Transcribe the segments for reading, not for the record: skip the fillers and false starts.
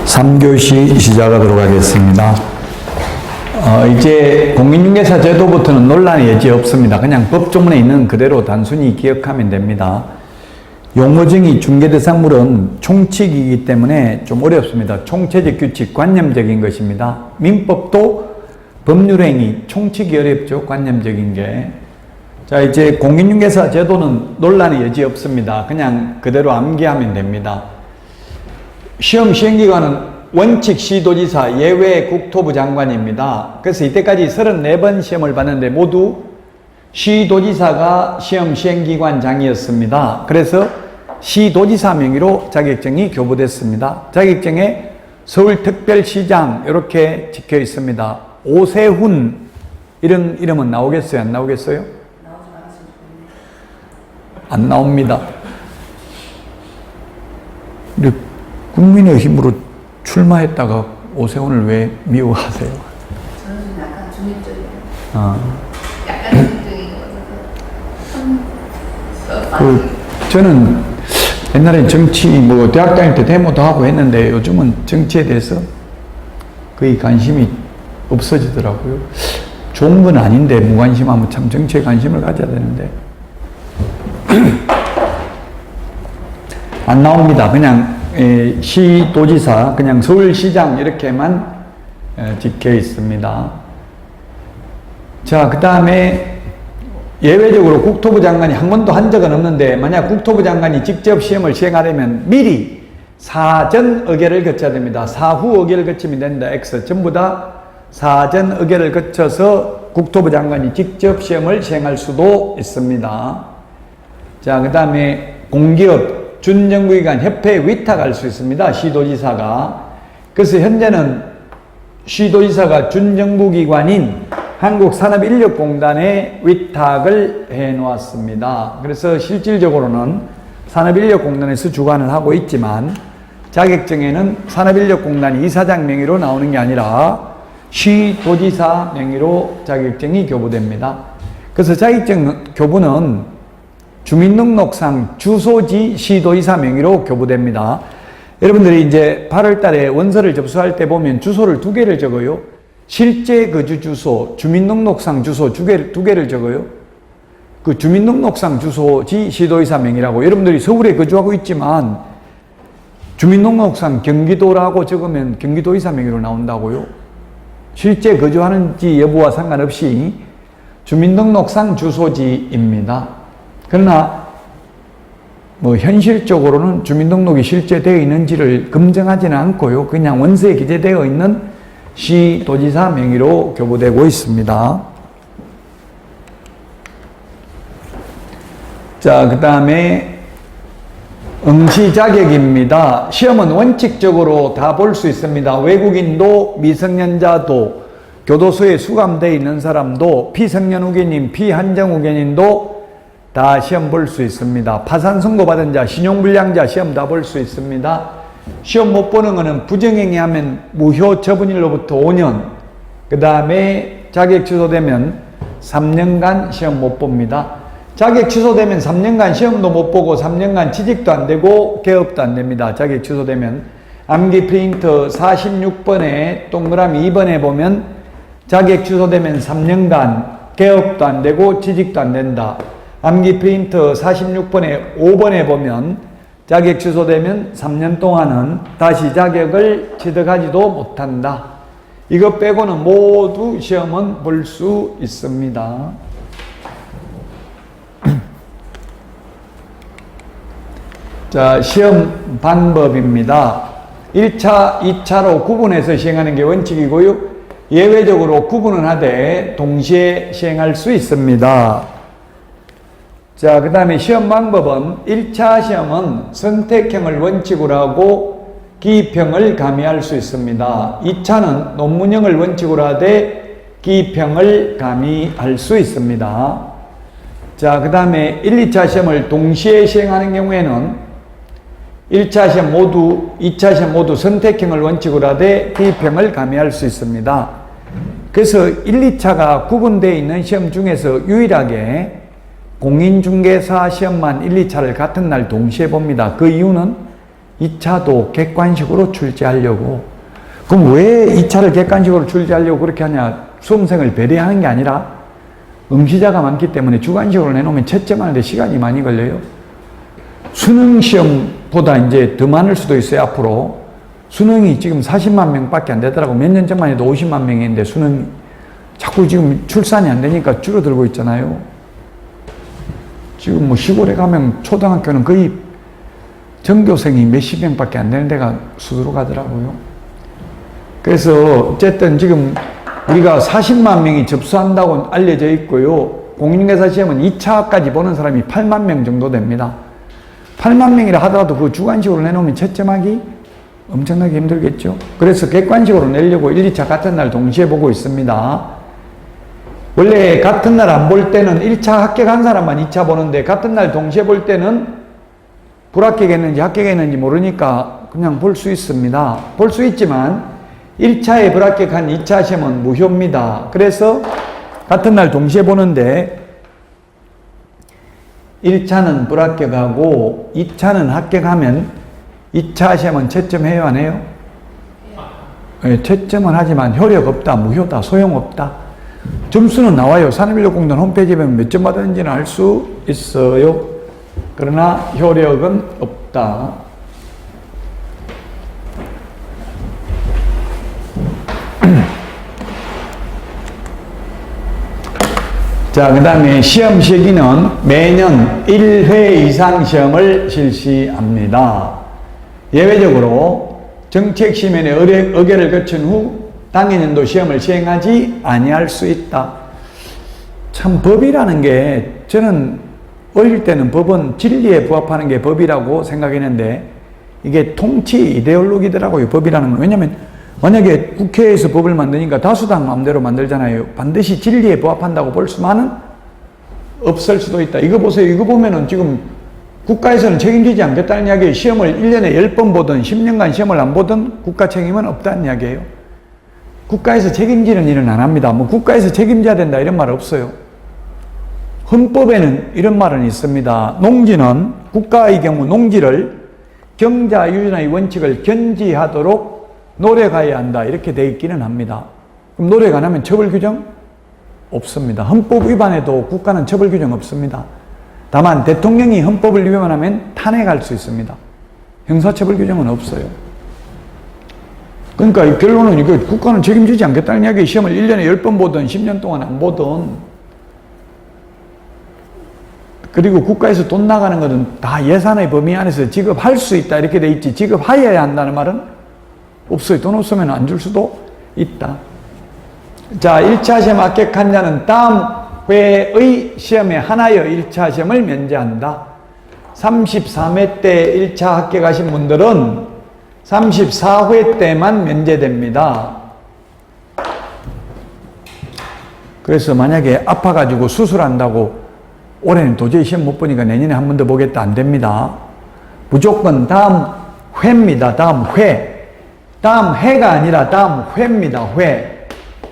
3교시 시작하도록 하겠습니다. 이제 공인중개사 제도부터는 논란의 여지 없습니다. 그냥 법조문에 있는 그대로 단순히 기억하면 됩니다. 용어정의 중개대상물은 총칙이기 때문에 좀 어렵습니다. 총체적 규칙, 관념적인 것입니다. 민법도 법률행위, 총칙이 어렵죠. 관념적인 게. 자, 이제 공인중개사 제도는 논란의 여지 없습니다. 그냥 그대로 암기하면 됩니다. 시험 시행기관은 원칙 시도지사 예외 국토부 장관입니다. 그래서 이때까지 34번 시험을 봤는데 모두 시도지사가 시험 시행기관장이었습니다. 그래서 시도지사 명의로 자격증이 교부됐습니다. 자격증에 서울특별시장 이렇게 적혀 있습니다. 오세훈 이런 이름은 나오겠어요? 안 나오겠어요? 안 나옵니다. 국민의힘으로 출마했다가 오세훈을 왜 미워하세요? 저는 약간 중립적이에요. 약간 중립적인 거 저는 옛날에 정치 대학 다닐 때 데모도 하고 했는데 요즘은 정치에 대해서 거의 관심이 없어지더라고요. 좋은 건 아닌데 무관심하면 참 정치에 관심을 가져야 되는데 안 나옵니다. 그냥 시도지사, 그냥 서울시장 이렇게만 적혀 있습니다. 자, 그 다음에 예외적으로 국토부 장관이 한 번도 한 적은 없는데 만약 국토부 장관이 직접 시험을 시행하려면 미리 사전 의결을 거쳐야 됩니다. 사후 의결을 거치면 된다. X 전부 다 사전 의결을 거쳐서 국토부 장관이 직접 시험을 시행할 수도 있습니다. 자, 그 다음에 공기업 준정부기관 협회에 위탁할 수 있습니다. 시도지사가. 그래서 현재는 시도지사가 준정부기관인 한국산업인력공단에 위탁을 해 놓았습니다. 그래서 실질적으로는 산업인력공단에서 주관을 하고 있지만 자격증에는 산업인력공단 이사장 명의로 나오는 게 아니라 시도지사 명의로 자격증이 교부됩니다. 그래서 자격증 교부는 주민등록상 주소지 시도지사 명의로 교부됩니다. 여러분들이 이제 8월 달에 원서를 접수할 때 보면 주소를 2개를 적어요. 실제 거주 주소, 주민등록상 주소 두 개를 적어요. 그 주민등록상 주소지 시도지사 명의라고. 여러분들이 서울에 거주하고 있지만 주민등록상 경기도라고 적으면 경기도지사 명의로 나온다고요. 실제 거주하는지 여부와 상관없이 주민등록상 주소지입니다. 그러나 현실적으로는 주민등록이 실제 되어 있는지를 검증하지는 않고요. 그냥 원서에 기재되어 있는 시도지사 명의로 교부되고 있습니다. 자, 그 다음에 응시 자격입니다. 시험은 원칙적으로 다 볼 수 있습니다. 외국인도 미성년자도 교도소에 수감되어 있는 사람도 피성년 후견인, 피한정 후견인도 다 시험 볼 수 있습니다. 파산 선고받은 자, 신용불량자 시험 다 볼 수 있습니다. 시험 못 보는 거는 부정행위하면 무효 처분일로부터 5년, 그 다음에 자격 취소되면 3년간 시험 못 봅니다. 자격 취소되면 3년간 시험도 못 보고 3년간 취직도 안 되고 개업도 안 됩니다. 자격 취소되면 암기 프린트 46번에 동그라미 2번에 보면 자격 취소되면 3년간 개업도 안 되고 취직도 안 된다. 암기 프린트 46번에 5번에 보면 자격 취소되면 3년 동안은 다시 자격을 취득하지도 못한다. 이것 빼고는 모두 시험은 볼 수 있습니다. 자, 시험 방법입니다. 1차, 2차로 구분해서 시행하는 게 원칙이고요. 예외적으로 구분은 하되 동시에 시행할 수 있습니다. 자, 그 다음에 시험 방법은 1차 시험은 선택형을 원칙으로 하고 기입형을 가미할 수 있습니다. 2차는 논문형을 원칙으로 하되 기입형을 가미할 수 있습니다. 자, 그 다음에 1, 2차 시험을 동시에 시행하는 경우에는 1차 시험 모두, 2차 시험 모두 선택형을 원칙으로 하되 기입형을 가미할 수 있습니다. 그래서 1, 2차가 구분되어 있는 시험 중에서 유일하게 공인중개사 시험만 1, 2차를 같은 날 동시에 봅니다. 그 이유는 2차도 객관식으로 출제하려고. 그럼 왜 2차를 객관식으로 출제하려고 그렇게 하냐? 수험생을 배려하는 게 아니라 응시자가 많기 때문에 주관식으로 내놓으면 채점하는데 시간이 많이 걸려요. 수능 시험보다 이제 더 많을 수도 있어요, 앞으로. 수능이 지금 40만 명밖에 안 되더라고. 몇 년 전만 해도 50만 명인데 수능 자꾸 지금 출산이 안 되니까 줄어들고 있잖아요. 지금 뭐 시골에 가면 초등학교는 거의 전교생이 몇십 명밖에 안 되는 데가 수두룩 하더라고요. 그래서 어쨌든 지금 우리가 40만 명이 접수한다고 알려져 있고요. 공인중개사 시험은 2차까지 보는 사람이 8만 명 정도 됩니다. 8만 명이라 하더라도 그 주관식으로 내놓으면 채점하기 엄청나게 힘들겠죠. 그래서 객관식으로 내려고 1, 2차 같은 날 동시에 보고 있습니다. 원래 같은 날 안 볼 때는 1차 합격한 사람만 2차 보는데 같은 날 동시에 볼 때는 불합격했는지 합격했는지 모르니까 그냥 볼 수 있습니다. 볼 수 있지만 1차에 불합격한 2차 시험은 무효입니다. 그래서 같은 날 동시에 보는데 1차는 불합격하고 2차는 합격하면 2차 시험은 채점해요, 안 해요? 네, 채점은 하지만 효력 없다, 무효다, 소용없다. 점수는 나와요. 산업인력공단 홈페이지에 보면 몇 점 받았는지는 알 수 있어요. 그러나 효력은 없다. 자, 그 다음에 시험 시기는 매년 1회 이상 시험을 실시합니다. 예외적으로 정책심의의 의결을 거친 후 당해년도 시험을 시행하지 아니할 수 있다. 참 법이라는 게 저는 어릴 때는 법은 진리에 부합하는 게 법이라고 생각했는데 이게 통치 이데올로기더라고요. 법이라는 건. 왜냐하면 만약에 국회에서 법을 만드니까 다수당 마음대로 만들잖아요. 반드시 진리에 부합한다고 볼 수만은 없을 수도 있다. 이거 보세요. 이거 보면은 지금 국가에서는 책임지지 않겠다는 이야기예요. 시험을 1년에 10번 보든 10년간 시험을 안 보든 국가 책임은 없다는 이야기예요. 국가에서 책임지는 일은 안 합니다. 뭐 국가에서 책임져야 된다 이런 말 없어요. 헌법에는 이런 말은 있습니다. 농지는 국가의 경우 농지를 경자 유전의 원칙을 견지하도록 노력해야 한다 이렇게 돼 있기는 합니다. 그럼 노력 안 하면 처벌 규정? 없습니다. 헌법 위반에도 국가는 처벌 규정 없습니다. 다만 대통령이 헌법을 위반하면 탄핵할 수 있습니다. 형사처벌 규정은 없어요. 그러니까 이 결론은 이거 국가는 책임지지 않겠다는 이야기. 시험을 1년에 10번 보든 10년 동안 안 보든, 그리고 국가에서 돈 나가는 것은 다 예산의 범위 안에서 지급할 수 있다 이렇게 돼 있지 지급하여야 한다는 말은 없어요. 돈 없으면 안 줄 수도 있다. 자, 1차 시험 합격한 자는 다음 회의 시험에 하나여 1차 시험을 면제한다. 34회 때 1차 합격하신 분들은 34회 때만 면제됩니다. 그래서 만약에 아파가지고 수술한다고 올해는 도저히 시험 못 보니까 내년에 한 번 더 보겠다 안 됩니다. 무조건 다음 회입니다. 다음 회. 다음 해가 아니라 다음 회입니다. 회.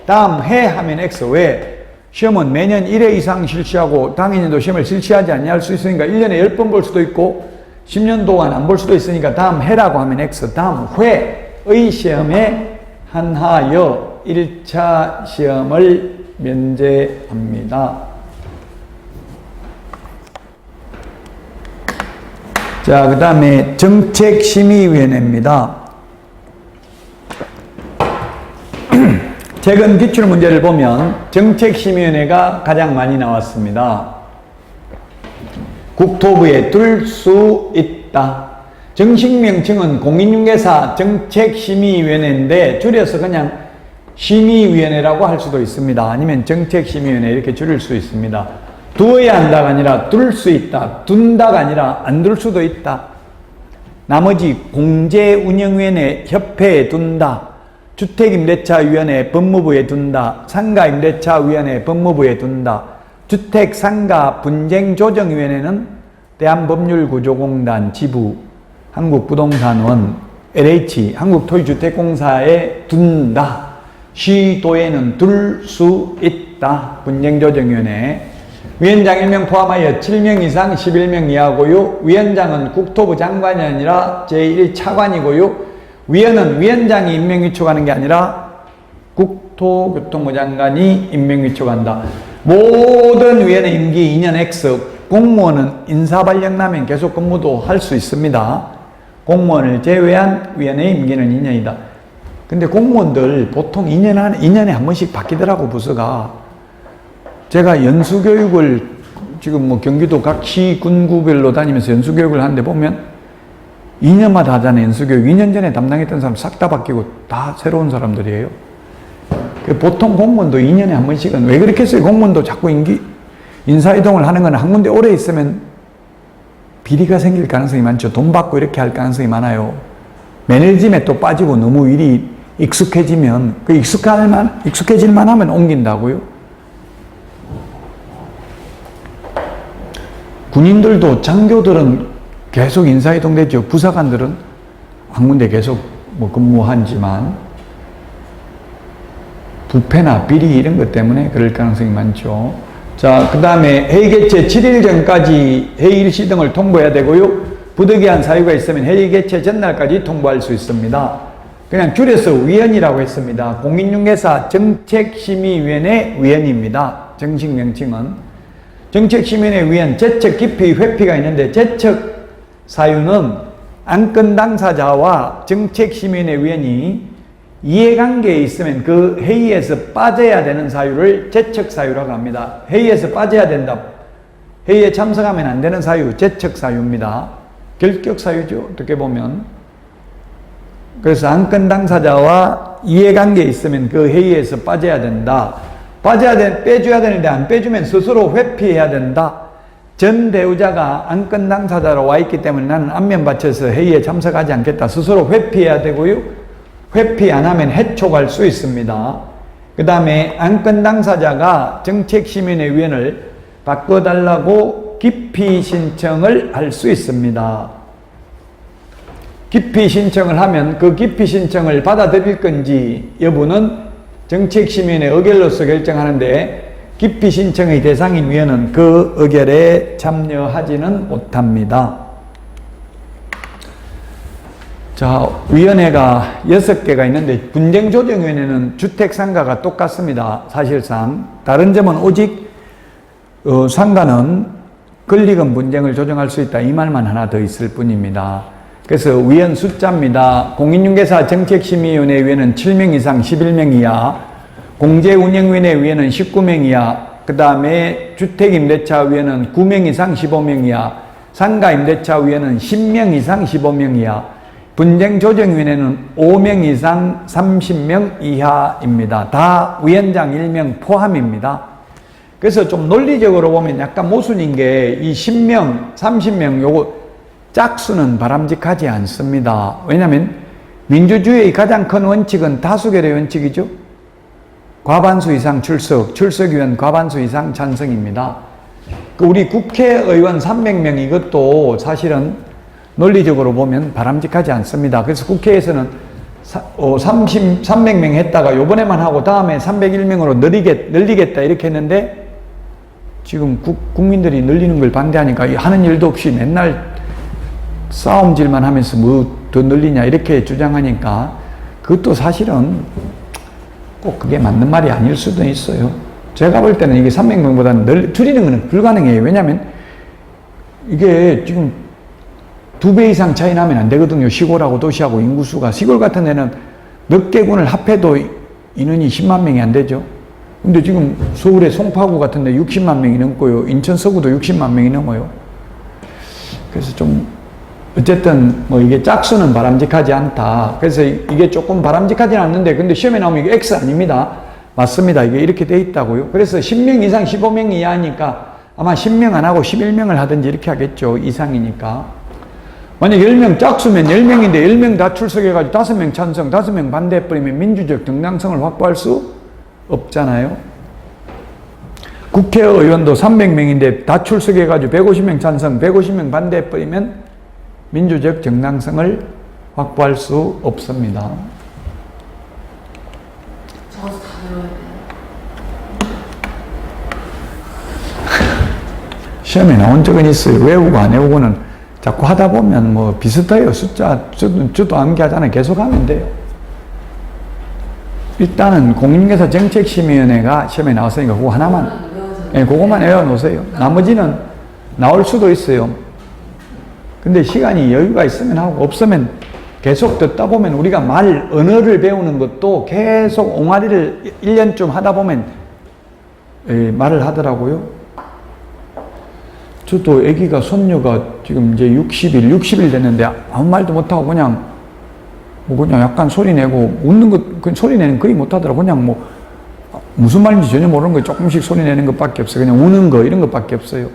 다음 해 하면 X. 왜? 시험은 매년 1회 이상 실시하고 당연히도 시험을 실시하지 않냐 할 수 있으니까 1년에 10번 볼 수도 있고 10년 동안 안 볼 수도 있으니까 다음 해라고 하면 X. 다음 회의 시험에 한하여 1차 시험을 면제합니다. 자, 그 다음에 정책심의위원회입니다. 최근 기출문제를 보면 정책심의위원회가 가장 많이 나왔습니다. 국토부에 둘 수 있다. 정식 명칭은 공인중개사 정책심의위원회인데 줄여서 그냥 심의위원회라고 할 수도 있습니다. 아니면 정책심의위원회 이렇게 줄일 수 있습니다. 두어야 한다가 아니라 둘 수 있다. 둔다가 아니라 안 둘 수도 있다. 나머지 공제운영위원회 협회에 둔다. 주택임대차위원회 법무부에 둔다. 상가임대차위원회 법무부에 둔다. 주택상가분쟁조정위원회는 대한법률구조공단 지부, 한국부동산원, LH, 한국토지주택공사에 둔다. 시도에는 둘 수 있다. 분쟁조정위원회. 위원장 1명 포함하여 7명 이상 11명 이하고요. 위원장은 국토부 장관이 아니라 제1차관이고요. 위원은 위원장이 임명 위촉하는 게 아니라 국토교통부 장관이 임명 위촉한다. 모든 위원의 임기 2년 X, 공무원은 인사발령 나면 계속 근무도 할 수 있습니다. 공무원을 제외한 위원의 임기는 2년이다. 근데 공무원들 보통 2년에 한 번씩 바뀌더라고, 부서가. 제가 연수교육을 지금 뭐 경기도 각 시 군구별로 다니면서 연수교육을 하는데 보면 2년마다 하잖아요, 연수교육. 2년 전에 담당했던 사람 싹 다 바뀌고 다 새로운 사람들이에요. 보통 공무원도 2년에 한 번씩은, 왜 그렇게 했어요? 공무원도 자꾸 인사이동을 하는 건 한 군데 오래 있으면 비리가 생길 가능성이 많죠. 돈 받고 이렇게 할 가능성이 많아요. 매너지즘에 또 빠지고 너무 일이 익숙해지면, 익숙해질만 하면 옮긴다고요. 군인들도 장교들은 계속 인사이동 되죠. 부사관들은 한 군데 계속 뭐 근무하지만, 부패나 비리 이런 것 때문에 그럴 가능성이 많죠. 자, 그 다음에 회의 개최 7일 전까지 회의 일시 등을 통보해야 되고요. 부득이한 사유가 있으면 회의 개최 전날까지 통보할 수 있습니다. 그냥 줄여서 위원이라고 했습니다. 공인중개사 정책심의위원회 위원입니다. 정식 명칭은. 정책심의위원회 위원, 제척 기피, 회피가 있는데, 제척 사유는 안건 당사자와 정책심의위원회 위원이 이해관계에 있으면 그 회의에서 빠져야 되는 사유를 제척 사유라고 합니다. 회의에서 빠져야 된다. 회의에 참석하면 안 되는 사유, 제척 사유입니다. 결격 사유죠, 어떻게 보면. 그래서 안건 당사자와 이해관계에 있으면 그 회의에서 빠져야 된다. 빼줘야 되는데 안 빼주면 스스로 회피해야 된다. 전 배우자가 안건 당사자로 와 있기 때문에 나는 안면 바쳐서 회의에 참석하지 않겠다. 스스로 회피해야 되고요. 회피 안 하면 해촉할 수 있습니다. 그 다음에 안건 당사자가 정책심의위원회 위원을 바꿔달라고 기피 신청을 할 수 있습니다. 기피 신청을 하면 그 기피 신청을 받아들일 건지 여부는 정책심의위원회 의결로서 결정하는데, 기피 신청의 대상인 위원은 그 의결에 참여하지는 못합니다. 자, 위원회가 6개가 있는데, 분쟁조정위원회는 주택상가가 똑같습니다. 사실상. 다른 점은 오직 상가는 권리금 분쟁을 조정할 수 있다, 이 말만 하나 더 있을 뿐입니다. 그래서 위원 숫자입니다. 공인중개사 정책심의위원회 위원은 7명 이상 11명 이하, 공제운영위원회 위원은 19명 이하, 그 다음에 주택임대차위원은 9명 이상 15명 이하, 상가임대차위원은 10명 이상 15명 이하, 분쟁조정위원회는 5명 이상 30명 이하입니다. 다 위원장 1명 포함입니다. 그래서 좀 논리적으로 보면 약간 모순인 게, 이 10명, 30명 요거 짝수는 바람직하지 않습니다. 왜냐하면 민주주의의 가장 큰 원칙은 다수결의 원칙이죠. 과반수 이상 출석위원 과반수 이상 찬성입니다. 우리 국회의원 300명 이것도 사실은 논리적으로 보면 바람직하지 않습니다. 그래서 국회에서는 300명 했다가 요번에만 하고 다음에 301명으로 늘리겠다 이렇게 했는데, 지금 국민들이 늘리는 걸 반대하니까 하는 일도 없이 맨날 싸움질만 하면서 뭐 더 늘리냐 이렇게 주장하니까, 그것도 사실은 꼭 그게 맞는 말이 아닐 수도 있어요. 제가 볼 때는 이게 300명보다는 줄이는 건 불가능해요. 왜냐하면 이게 지금 2배 이상 차이 나면 안 되거든요. 시골하고 도시하고 인구수가. 시골 같은 데는 몇 개군을 합해도 인원이 10만 명이 안 되죠. 근데 지금 서울의 송파구 같은 데 60만 명이 넘고요. 인천 서구도 60만 명이 넘어요. 그래서 좀 어쨌든 뭐 이게 짝수는 바람직하지 않다. 그래서 이게 조금 바람직하지는 않는데, 근데 시험에 나오면 이게 X 아닙니다. 맞습니다. 이게 이렇게 돼 있다고요. 그래서 10명 이상 15명 이하니까 아마 10명 안 하고 11명을 하든지 이렇게 하겠죠. 이상이니까. 만약 10명 짝수면 10명인데 10명 다 출석해가지고 5명 찬성, 5명 반대해버리면 민주적 정당성을 확보할 수 없잖아요. 국회의원도 300명인데 다 출석해가지고 150명 찬성, 150명 반대해버리면 민주적 정당성을 확보할 수 없습니다. 적어서 다 외워야 돼요. 시험에 나온 적은 있어요. 외우고 안 외우고는 자꾸 하다 보면 뭐 비슷해요. 숫자, 저도 암기하잖아요. 계속 하면 돼요. 일단은 공인중개사 정책심의위원회가 시험에 나왔으니까 그거 하나만, 예, 그거만 외워놓으세요. 나머지는 나올 수도 있어요. 근데 시간이 여유가 있으면 하고 없으면 계속 듣다 보면 우리가 말, 언어를 배우는 것도 계속 옹알이를 1년쯤 하다 보면 말을 하더라고요. 저도 아기가, 손녀가 지금 이제 60일 됐는데 아무 말도 못하고 그냥 약간 소리 내고 웃는 것, 그 소리 내는 거의 못하더라고. 그냥 뭐 무슨 말인지 전혀 모르는 거 조금씩 소리 내는 것밖에 없어요. 그냥 우는 거 이런 것밖에 없어요.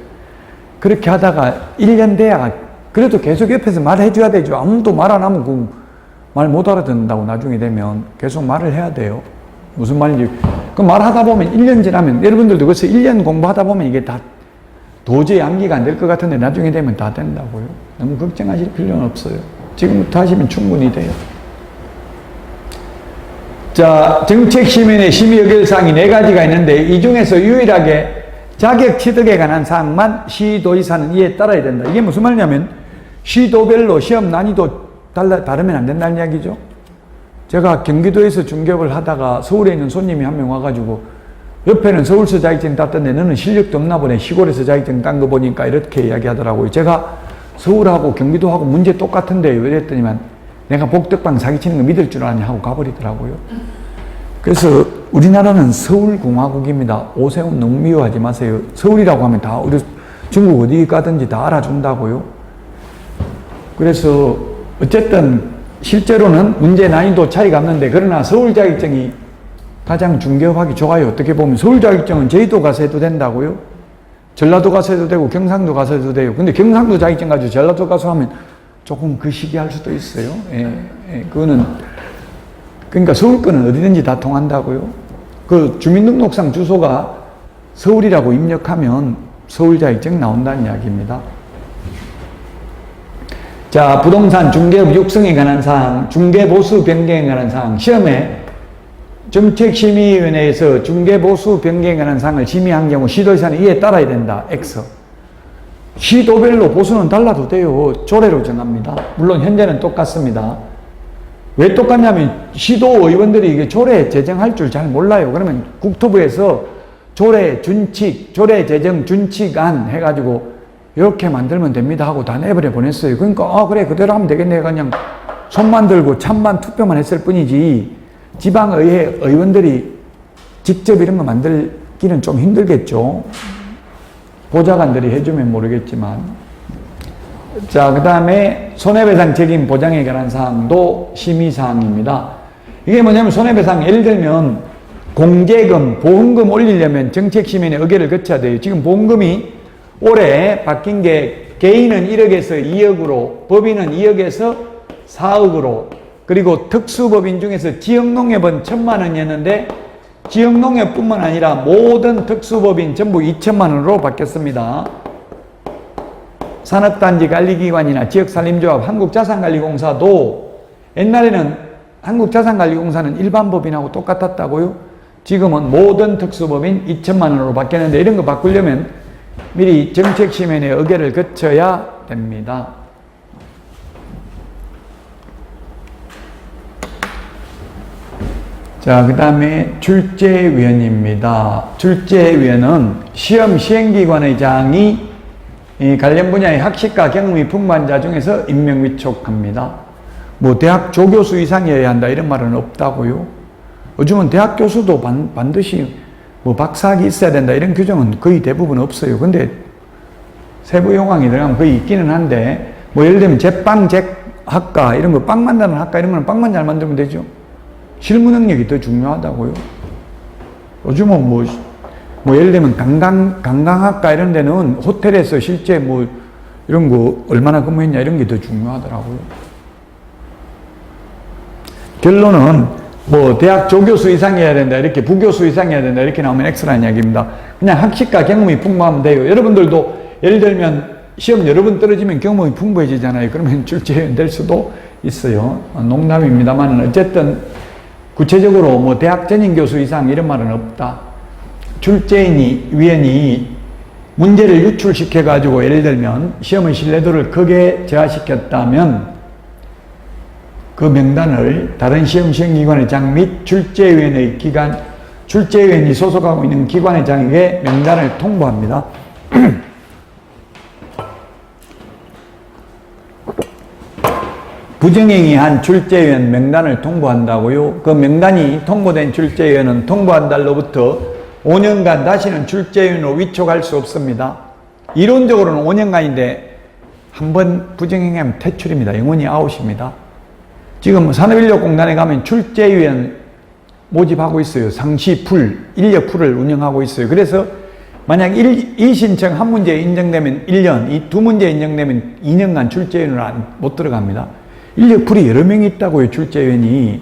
그렇게 하다가 1년 돼야 그래도 계속 옆에서 말해줘야 되죠. 아무도 말 안 하면 그 말 못 알아듣는다고 나중에 되면 계속 말을 해야 돼요. 무슨 말인지. 그 말하다 보면 1년 지나면 여러분들도 그래서 1년 공부하다 보면 이게 다 도저히 암기가 안 될 것 같은데 나중에 되면 다 된다고요. 너무 걱정하실 필요는 없어요. 지금부터 하시면 충분히 돼요. 자, 정책심의위원회 심의 의결사항이 4가지가 있는데 이 중에서 유일하게 자격 취득에 관한 사항만 시도지사는 이에 따라야 된다. 이게 무슨 말이냐면 시도별로 시험 난이도 다르면 안 된다는 이야기죠. 제가 경기도에서 중개업을 하다가 서울에 있는 손님이 한 명 와가지고 옆에는 서울서 자격증 땄던데 너는 실력도 없나 보네. 시골에서 자격증 딴 거 보니까 이렇게 이야기하더라고요. 제가 서울하고 경기도하고 문제 똑같은데 이랬더니만 내가 복덕방 사기치는 거 믿을 줄 아냐 하고 가버리더라고요. 그래서 우리나라는 서울공화국입니다. 오세훈 너무 미워하지 마세요. 서울이라고 하면 다 우리 중국 어디 가든지 다 알아준다고요. 그래서 어쨌든 실제로는 문제 난이도 차이가 없는데 그러나 서울 자격증이 가장 중개업하기 좋아요. 어떻게 보면 서울 자격증은 제주도 가서 해도 된다고요. 전라도 가서 해도 되고 경상도 가서 해도 돼요. 근데 경상도 자격증 가지고 전라도 가서 하면 조금 그 시기 할 수도 있어요. 그거는 그러니까 서울 거는 어디든지 다 통한다고요. 그 주민등록상 주소가 서울이라고 입력하면 서울 자격증 나온다는 이야기입니다. 자, 부동산 중개업 육성에 관한 사항, 중개보수 변경에 관한 사항, 시험에 정책심의위원회에서 중개보수 변경에 관한 사항을 심의한 경우 시도지사는 이에 따라야 된다. X. 시도별로 보수는 달라도 돼요. 조례로 정합니다. 물론 현재는 똑같습니다. 왜 똑같냐면 시도 의원들이 이게 조례 제정할 줄 잘 몰라요. 그러면 국토부에서 조례 준칙, 조례 제정 준칙안 해가지고 이렇게 만들면 됩니다 하고 다 내버려 보냈어요. 그러니까 그래 그대로 하면 되겠네. 그냥 손만 들고 찬반 투표만 했을 뿐이지 지방의회 의원들이 직접 이런 거 만들기는 좀 힘들겠죠. 보좌관들이 해주면 모르겠지만. 자, 그 다음에 손해배상 책임 보장에 관한 사항도 심의사항입니다. 이게 뭐냐면 손해배상 예를 들면 공제금, 보험금 올리려면 정책심의위원회 의결을 거쳐야 돼요. 지금 보험금이 올해 바뀐 게 개인은 1억에서 2억으로, 법인은 2억에서 4억으로, 그리고 특수법인 중에서 지역농협은 1,000만 원이었는데 지역농협뿐만 아니라 모든 특수법인 전부 2,000만 원으로 바뀌었습니다. 산업단지관리기관이나 지역산림조합, 한국자산관리공사도 옛날에는 한국자산관리공사는 일반 법인하고 똑같았다고요. 지금은 모든 특수법인 2,000만 원으로 바뀌었는데 이런 거 바꾸려면 미리 정책심의위원회 의결을 거쳐야 됩니다. 자, 그 다음에 출제위원입니다. 출제위원은 시험 시행기관의 장이 관련 분야의 학식과 경험이 풍부한 자 중에서 임명 위촉합니다. 뭐 대학 조교수 이상이어야 한다 이런 말은 없다고요. 요즘은 대학 교수도 반드시 뭐 박사학위 있어야 된다 이런 규정은 거의 대부분 없어요. 근데 세부 용어이 들어가면 거의 있기는 한데 뭐 예를 들면 제빵제학과 이런 거 빵 만드는 학과 이런 거는 빵만 잘 만들면 되죠. 실무 능력이 더 중요하다고요. 요즘은 뭐 예를 들면 관광학과 이런 데는 호텔에서 실제 뭐 이런 거 얼마나 근무했냐 이런 게 더 중요하더라고요. 결론은 뭐 대학 조교수 이상이어야 된다 이렇게 부교수 이상이어야 된다 이렇게 나오면 X라는 이야기입니다. 그냥 학식과 경험이 풍부하면 돼요. 여러분들도 예를 들면 시험 여러 번 떨어지면 경험이 풍부해지잖아요. 그러면 출제위원 될 수도 있어요. 농담입니다만 어쨌든 구체적으로 뭐 대학 전임 교수 이상 이런 말은 없다. 출제위원이 문제를 유출시켜 가지고 예를 들면 시험의 신뢰도를 크게 저하시켰다면 그 명단을 다른 시험 시행기관의 장 및 출제위원이 소속하고 있는 기관의 장에게 명단을 통보합니다. 부정행위 한 출제위원 명단을 통보한다고요. 그 명단이 통보된 출제위원은 통보한 달로부터 5년간 다시는 출제위원으로 위촉할 수 없습니다. 이론적으로는 5년간인데 한 번 부정행위하면 퇴출입니다. 영원히 아웃입니다. 지금 산업인력공단에 가면 출제위원 모집하고 있어요. 상시풀, 인력풀을 운영하고 있어요. 그래서 만약 이 신청 한 문제 인정되면 1년, 이 두 문제 인정되면 2년간 출제위원으로 못 들어갑니다. 인력풀이 여러 명이 있다고요, 출제위원이.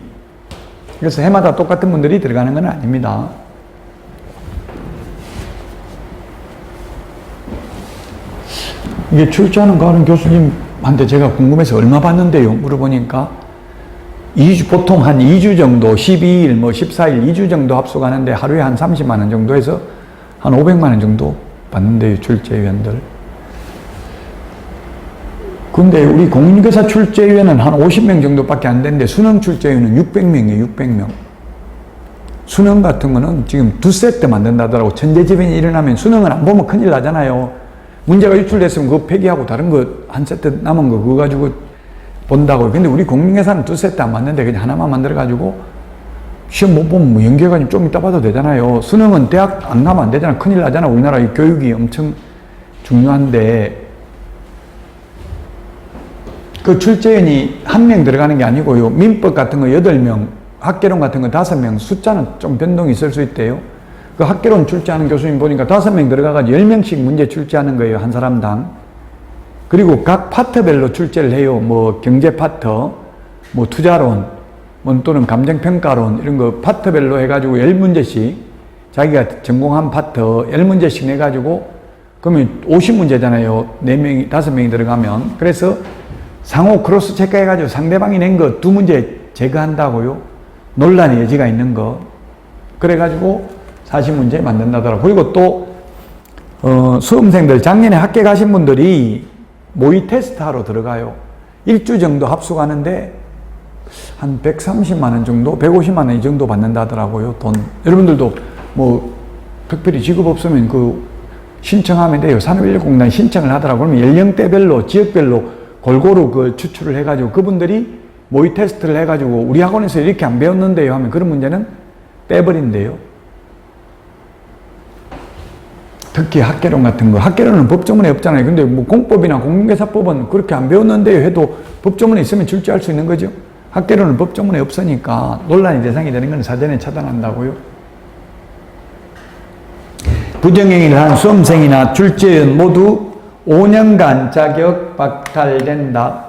그래서 해마다 똑같은 분들이 들어가는 건 아닙니다. 이게 출제하는 거 하는 교수님한테 제가 궁금해서 얼마 받는데요? 물어보니까 보통 한 2주 정도, 12일, 14일, 2주 정도 합숙하는데 하루에 한 30만 원 정도 해서 한 500만 원 정도 받는데요, 출제위원들. 근데 우리 공인교사 출제위원은 한 50명 정도밖에 안 되는데 수능 출제위원은 600명이에요, 600명. 수능 같은 거는 지금 두세 때 만든다더라고. 천재지변이 일어나면 수능은 안 보면 큰일 나잖아요. 문제가 유출됐으면 그거 폐기하고 다른 거 한 세트 남은 거 그거 가지고 본다고요. 근데 우리 공인교사는 두 세트 안 맞는데 그냥 하나만 만들어가지고 시험 못 보면 뭐 연계가 좀 이따 봐도 되잖아요. 수능은 대학 안 가면 안 되잖아. 큰일 나잖아. 우리나라 이 교육이 엄청 중요한데 그 출제위원이 한 명 들어가는 게 아니고요. 민법 같은 거 8명, 학개론 같은 거 5명, 숫자는 좀 변동이 있을 수 있대요. 그 학개론 출제하는 교수님 보니까 5명 들어가가지고 10명씩 문제 출제하는 거예요. 한 사람당. 그리고 각 파트별로 출제를 해요. 뭐 경제 파트, 뭐 투자론, 뭐 또는 감정평가론 이런 거 파트별로 해가지고 10문제씩 자기가 전공한 파트 10문제씩 내가지고 그러면 50문제잖아요. 4명이, 5명이 들어가면. 그래서 상호 크로스 체크해가지고 상대방이 낸 거 2문제 제거한다고요. 논란의 여지가 있는 거. 그래가지고 40문제 만든다더라고요. 그리고 또 수험생들 작년에 학교 가신 분들이 모의 테스트 하러 들어가요. 1주 정도 합숙하는데 한 130만 원 정도, 150만 원 이 정도 받는다더라고요. 돈. 여러분들도 뭐 특별히 직업 없으면 그 신청하면 돼요. 산업인력공단 신청을 하더라고요. 그러면 연령대별로, 지역별로 골고루 그 추출을 해가지고 그분들이 모의 테스트를 해가지고 우리 학원에서 이렇게 안 배웠는데요 하면 그런 문제는 빼버린대요. 특히 학개론 같은 거. 학개론은 법조문에 없잖아요. 근데 뭐 공법이나 공인교사법은 그렇게 안 배웠는데요 해도 법조문에 있으면 출제할 수 있는 거죠. 학개론은 법조문에 없으니까 논란의 대상이 되는 건 사전에 차단한다고요. 부정행위를 한 수험생이나 출제위원 모두 5년간 자격 박탈된다.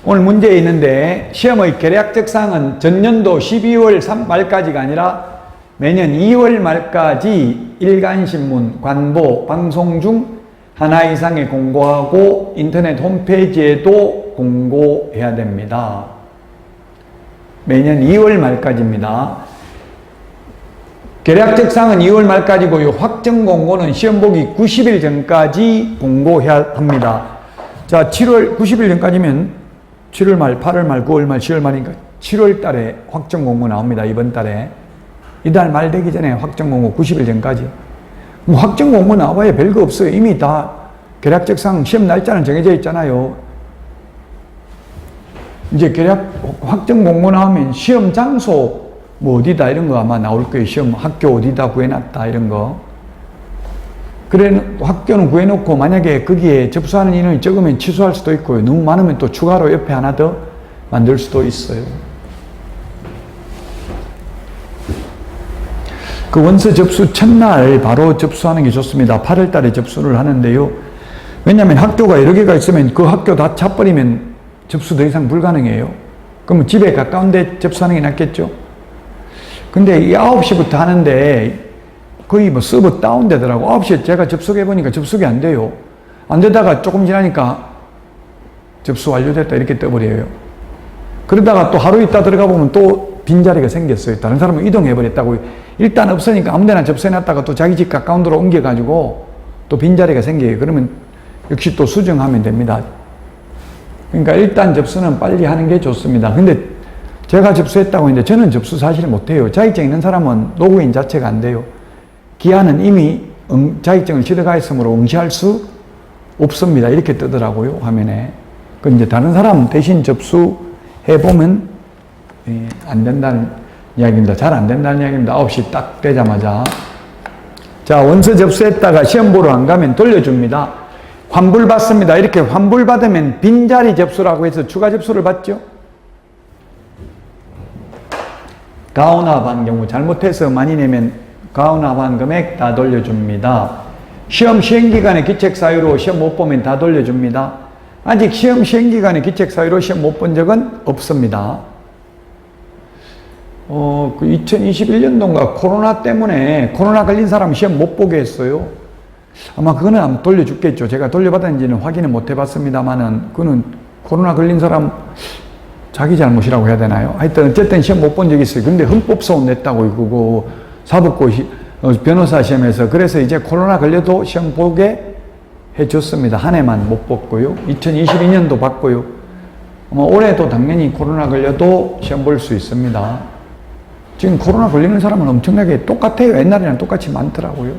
오늘 문제에 있는데 시험의 계략적 사항은 전년도 12월 말까지가 아니라 매년 2월 말까지 일간신문, 관보, 방송 중 하나 이상에 공고하고 인터넷 홈페이지에도 공고해야 됩니다. 매년 2월 말까지입니다. 계략적 사항은 2월 말까지고요. 확정 공고는 시험 보기 90일 전까지 공고해야 합니다. 자, 90일 전까지면 7월 말, 8월 말, 9월 말, 10월 말이니까 7월 달에 확정 공고 나옵니다. 이번 달에. 이달 말 되기 전에 확정 공고 90일 전까지. 뭐 확정 공고 나와야 별거 없어요. 이미 다 계략적 사항 시험 날짜는 정해져 있잖아요. 이제 확정 공고 나오면 시험 장소 뭐 어디다 이런 거 아마 나올 거예요. 시험 학교 어디다 구해놨다 이런 거. 그래 학교는 구해놓고 만약에 거기에 접수하는 인원이 적으면 취소할 수도 있고요. 너무 많으면 또 추가로 옆에 하나 더 만들 수도 있어요. 그 원서 접수 첫날 바로 접수하는 게 좋습니다. 8월 달에 접수를 하는데요. 왜냐하면 학교가 여러 개가 있으면 그 학교 다 차버리면 접수 더 이상 불가능해요. 그러면 집에 가까운 데 접수하는 게 낫겠죠. 근데 이 9시부터 하는데 거의 뭐 서버 다운되더라고. 9시에 제가 접속해보니까 접속이 안 돼요. 안 되다가 조금 지나니까 접수 완료됐다 이렇게 떠버려요. 그러다가 또 하루 있다 들어가 보면 또 빈자리가 생겼어요. 다른 사람은 이동해버렸다고. 일단 없으니까 아무데나 접수해놨다가 또 자기 집 가까운 데로 옮겨가지고 또 빈자리가 생겨요. 그러면 역시 또 수정하면 됩니다. 그러니까 일단 접수는 빨리 하는 게 좋습니다. 근데 제가 접수했다고 했는데 저는 접수 사실 못해요. 자격증 있는 사람은 로그인 자체가 안 돼요. 기한은 이미 자격증을 취득하였으므로 응시할 수 없습니다. 이렇게 뜨더라고요, 화면에. 그 이제 다른 사람 대신 접수해보면 안 된다는 이야기입니다. 잘 안 된다는 이야기입니다. 9시 딱 되자마자. 자, 원서 접수했다가 시험 보러 안 가면 돌려줍니다. 환불 받습니다. 이렇게 환불 받으면 빈자리 접수라고 해서 추가 접수를 받죠. 가온합한 경우 잘못해서 많이 내면 가온합한 금액 다 돌려줍니다. 시험 시행기간에 기책사유로 시험 못 보면 다 돌려줍니다. 아직 시험 시행기간에 기책사유로 시험 못 본 적은 없습니다. 그 2021년도인가 코로나 때문에 코로나 걸린 사람 시험 못 보게 했어요. 아마 그거는 아마 돌려줬겠죠. 제가 돌려받았는지는 확인을 못 해봤습니다만은 그거는 코로나 걸린 사람 자기 잘못이라고 해야 되나요? 하여튼 어쨌든 시험 못 본 적이 있어요. 근데 헌법소원 냈다고 그거 사법고 변호사 시험에서. 그래서 이제 코로나 걸려도 시험 보게 해줬습니다. 한 해만 못 봤고요. 2022년도 봤고요. 올해도 당연히 코로나 걸려도 시험 볼 수 있습니다. 지금 코로나 걸리는 사람은 엄청나게 똑같아요. 옛날이랑 똑같이 많더라고요.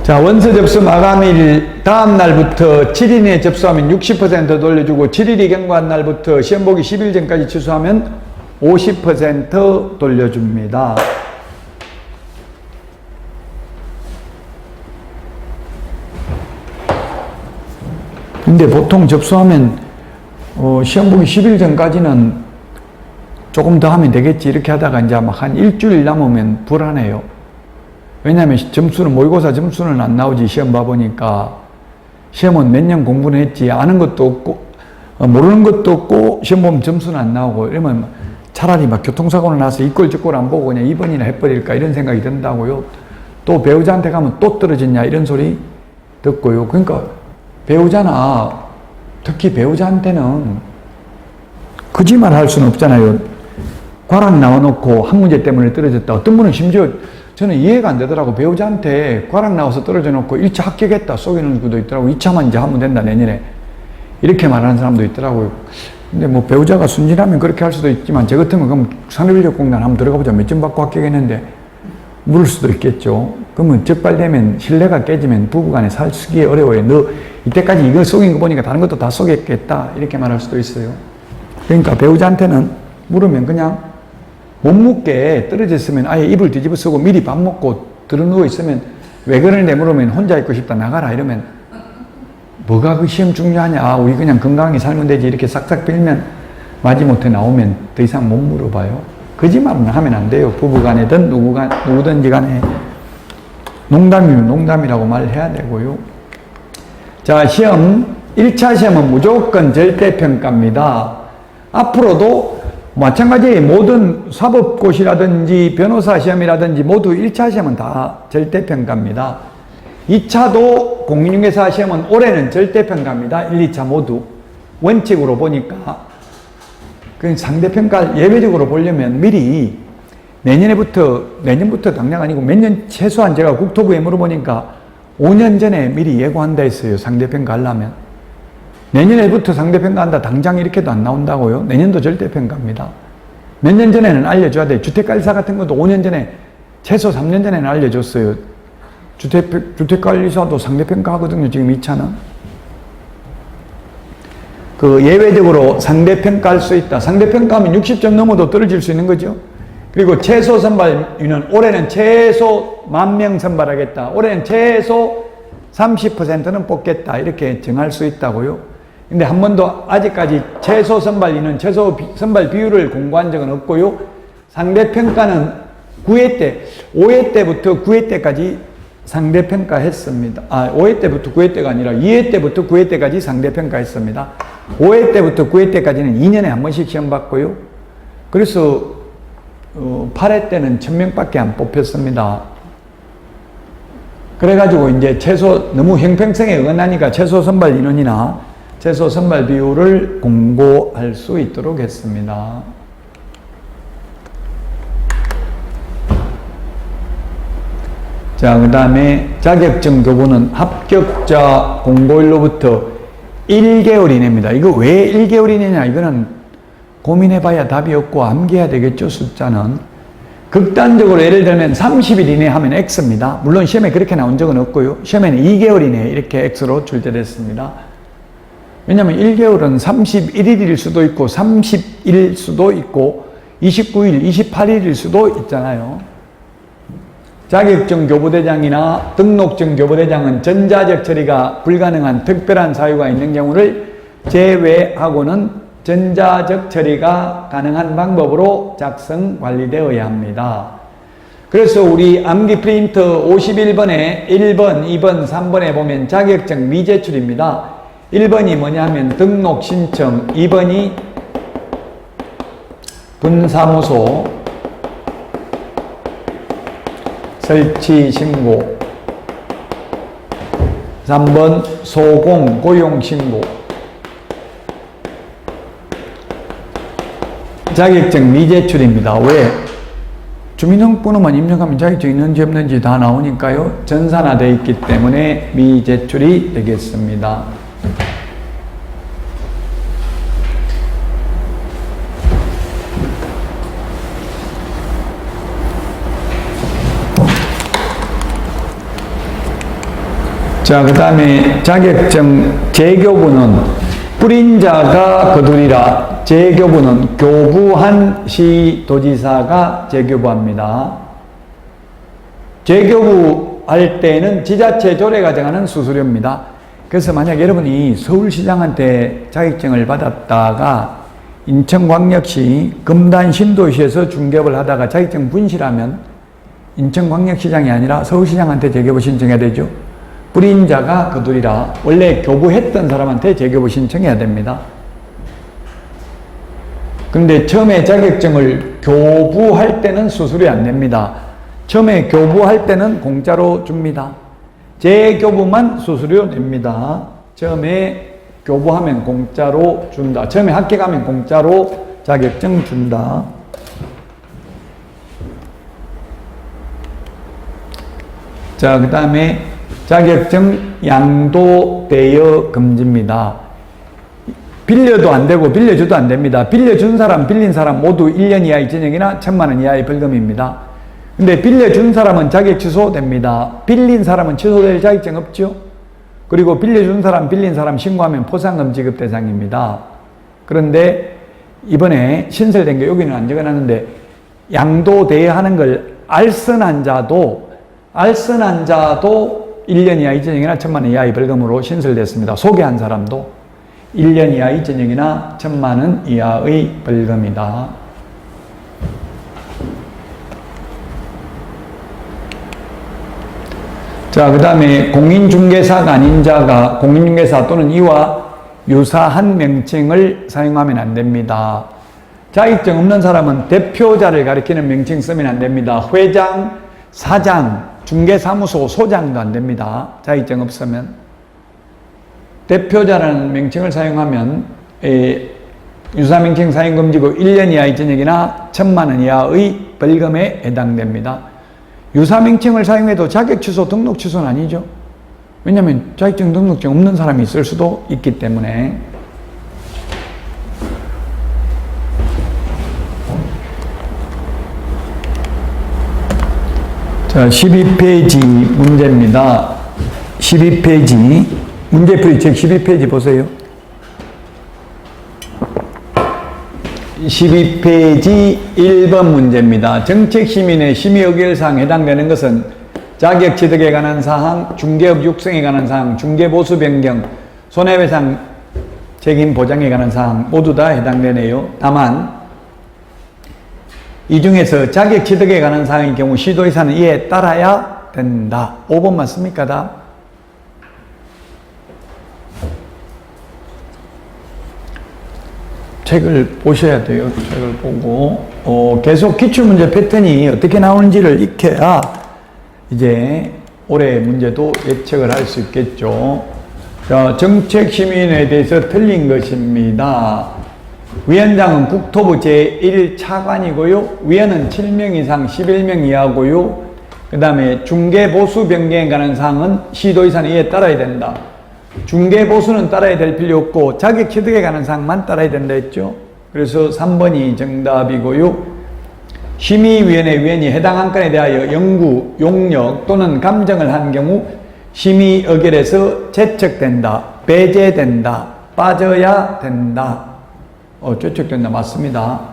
자, 원서 접수 마감일 다음 날부터 7일 내에 접수하면 60% 돌려주고 7일이 경과한 날부터 시험 보기 10일 전까지 취소하면 50% 돌려줍니다. 근데 보통 접수하면 시험 보기 10일 전까지는 조금 더 하면 되겠지 이렇게 하다가 이제 막 한 일주일 남으면 불안해요. 왜냐하면 점수는 모의고사 점수는 안 나오지. 시험 봐보니까 시험은 몇 년 공부는 했지 아는 것도 없고 모르는 것도 없고 시험 보면 점수는 안 나오고 이러면 차라리 막 교통사고를 나서 이꼴저꼴 안 보고 그냥 2번이나 해버릴까 이런 생각이 든다고요. 또 배우자한테 가면 또 떨어졌냐 이런 소리 듣고요. 그러니까 배우자나 특히 배우자한테는 거짓말 할 수는 없잖아요. 과락 나와놓고 한 문제 때문에 떨어졌다. 어떤 분은 심지어 저는 이해가 안 되더라고. 배우자한테 과락 나와서 떨어져 놓고 1차 합격했다 속이는 분도 있더라고. 2차만 이제 하면 된다 내년에 이렇게 말하는 사람도 있더라고요. 근데 뭐 배우자가 순진하면 그렇게 할 수도 있지만 저 같으면 그럼 상대인력공단 한번 들어가 보자. 몇 점 받고 합격했는데 물을 수도 있겠죠. 그러면 적발되면 신뢰가 깨지면 부부간에 살기 어려워요. 너 이때까지 이거 속인 거 보니까 다른 것도 다 속였겠다 이렇게 말할 수도 있어요. 그러니까 배우자한테는 물으면 그냥 못 묻게 떨어졌으면 아예 입을 뒤집어 쓰고 미리 밥 먹고 들어누워 있으면 왜 그러는데 물으면 혼자 있고 싶다 나가라 이러면 뭐가 그 시험 중요하냐 우리 그냥 건강하게 살면 되지 이렇게 싹싹 빌면 마지못해 나오면 더 이상 못 물어봐요. 거짓말은 하면 안 돼요. 부부간에든 누구든지 간에 농담이면 농담이라고 말해야 되고요. 자, 시험 1차 시험은 무조건 절대평가입니다. 앞으로도 마찬가지 모든 사법고시라든지 변호사 시험이라든지 모두 1차 시험은 다 절대평가입니다. 2차도 공인중개사 시험은 올해는 절대평가입니다. 1, 2차 모두. 원칙으로 보니까 그 상대평가를 예외적으로 보려면 미리 내년부터 당장 아니고 몇 년 최소한 제가 국토부에 물어보니까 5년 전에 미리 예고한다 했어요. 상대평가 하려면. 내년에부터 상대평가한다 당장 이렇게도 안 나온다고요. 내년도 절대평가입니다. 몇 년 전에는 알려줘야 돼요. 주택관리사 같은 것도 5년 전에 최소 3년 전에는 알려줬어요. 주택관리사도 상대평가 하거든요. 지금 2차는. 그 예외적으로 상대평가할 수 있다. 상대평가하면 60점 넘어도 떨어질 수 있는 거죠. 그리고 최소 선발위는 올해는 최소 10,000명 선발하겠다. 올해는 최소 30%는 뽑겠다. 이렇게 정할 수 있다고요. 근데 한 번도 아직까지 최소 선발위는 최소 선발 비율을 공고한 적은 없고요. 상대평가는 9회 때, 5회 때부터 9회 때까지 상대평가 했습니다. 5회 때부터 9회 때가 아니라 2회 때부터 9회 때까지 상대평가 했습니다. 5회 때부터 9회 때까지는 2년에 한 번씩 시험 봤고요. 그래서 8회 때는 1,000명밖에 안 뽑혔습니다. 그래가지고 이제 최소 너무 형평성에 어긋나니까 최소 선발 인원이나 최소 선발 비율을 공고할 수 있도록 했습니다. 자, 그 다음에 자격증 교부는 합격자 공고일로부터 1개월 이내입니다. 이거 왜 1개월 이내냐? 이거는 고민해봐야 답이 없고 암기해야 되겠죠, 숫자는. 극단적으로 예를 들면 30일 이내 하면 X입니다. 물론 시험에 그렇게 나온 적은 없고요. 시험에는 2개월 이내 이렇게 X로 출제됐습니다. 왜냐하면 1개월은 31일일 수도 있고 30일일 수도 있고 29일, 28일일 수도 있잖아요. 자격증 교부대장이나 등록증 교부대장은 전자적 처리가 불가능한 특별한 사유가 있는 경우를 제외하고는 전자적 처리가 가능한 방법으로 작성 관리되어야 합니다. 그래서 우리 암기 프린터 51번에 1번, 2번, 3번에 보면 자격증 미제출입니다. 1번이 뭐냐 하면 등록 신청, 2번이 분사무소 설치 신고, 3번 소공 고용 신고. 자격증 미제출입니다. 왜? 주민등록번호만 입력하면 자격증 있는지 없는지 다 나오니까요. 전산화되어 있기 때문에 미제출이 되겠습니다. 자, 그 다음에 자격증 재교부는 뿌린 자가 거두리라. 재교부는 교부한 시도지사가 재교부합니다. 재교부할 때는 지자체 조례가 정하는 수수료입니다. 그래서 만약 여러분이 서울시장한테 자격증을 받았다가 인천광역시 금단신도시에서 중개업을 하다가 자격증 분실하면 인천광역시장이 아니라 서울시장한테 재교부 신청해야 되죠. 뿌린 자가 거두리라. 원래 교부했던 사람한테 재교부 신청해야 됩니다. 그런데 처음에 자격증을 교부할 때는 수수료 안 냅니다. 처음에 교부할 때는 공짜로 줍니다. 재교부만 수수료 냅니다. 처음에 교부하면 공짜로 준다. 처음에 합격하면 공짜로 자격증 준다. 자, 그 다음에 자격증 양도 대여 금지입니다. 빌려도 안 되고 빌려줘도 안 됩니다. 빌려준 사람, 빌린 사람 모두 1년 이하의 징역이나 1,000만 원 이하의 벌금입니다. 근데 빌려준 사람은 자격 취소됩니다. 빌린 사람은 취소될 자격증 없죠? 그리고 빌려준 사람, 빌린 사람 신고하면 포상금 지급 대상입니다. 그런데 이번에 신설된 게 여기는 안 적어놨는데 양도 대여하는 걸 알선한 자도 1년 이하의 징역이나 1,000만 원 이하의 벌금으로 신설됐습니다. 소개한 사람도 1년 이하의 징역이나 1,000만 원 이하의 벌금이다. 자, 그 다음에 공인중개사가 아닌 자가 공인중개사 또는 이와 유사한 명칭을 사용하면 안 됩니다. 자격증 없는 사람은 대표자를 가리키는 명칭 쓰면 안 됩니다. 회장, 사장, 중개사무소 소장도 안 됩니다. 자격증 없으면. 대표자라는 명칭을 사용하면 유사명칭 사용 금지고 1년 이하의 징역이나 1,000만 원 이하의 벌금에 해당됩니다. 유사명칭을 사용해도 자격 취소, 등록 취소는 아니죠. 왜냐하면 자격증, 등록증 없는 사람이 있을 수도 있기 때문에. 자, 12페이지 문제입니다. 12페이지 문제풀이 책 12페이지 보세요. 12페이지 1번 문제입니다. 정책시민의 심의의결사항 해당되는 것은 자격 취득에 관한 사항, 중개업 육성에 관한 사항, 중개보수 변경, 손해배상 책임 보장에 관한 사항 모두 다 해당되네요. 다만 이 중에서 자격 취득에 관한 사항의 경우 시도의사는 이에 따라야 된다. 5번 맞습니까? 다? 책을 보셔야 돼요. 책을 보고 계속 기출문제 패턴이 어떻게 나오는지를 익혀야 이제 올해 문제도 예측을 할 수 있겠죠. 자, 정책시민에 대해서 틀린 것입니다. 위원장은 국토부 제1차관이고요. 위원은 7명 이상 11명 이하고요. 그 다음에 중개보수 변경에 관한 사항은 시도의사는 이에 따라야 된다. 중개보수는 따라야 될 필요 없고 자격 취득에 관한 사항만 따라야 된다 했죠. 그래서 3번이 정답이고요. 심의위원회 위원이 해당 안건에 대하여 연구, 용역 또는 감정을 한 경우 심의 의결에서 제척된다, 배제된다, 빠져야 된다. 제척된다 맞습니다.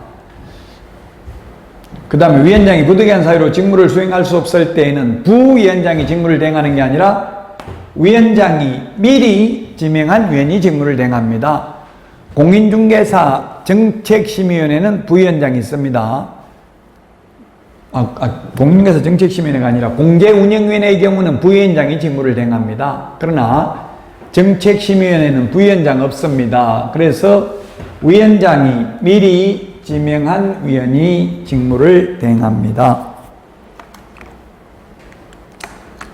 그 다음에 위원장이 부득이한 사유로 직무를 수행할 수 없을 때에는 부위원장이 직무를 대행하는 게 아니라 위원장이 미리 지명한 위원이 직무를 대행합니다. 공인중개사 정책심의위원회는 부위원장이 있습니다. 공인중개사 정책심의위원회가 아니라 공제운영위원회의 경우는 부위원장이 직무를 대행합니다. 그러나 정책심의위원회는 부위원장 없습니다. 그래서 위원장이 미리 지명한 위원이 직무를 대행합니다.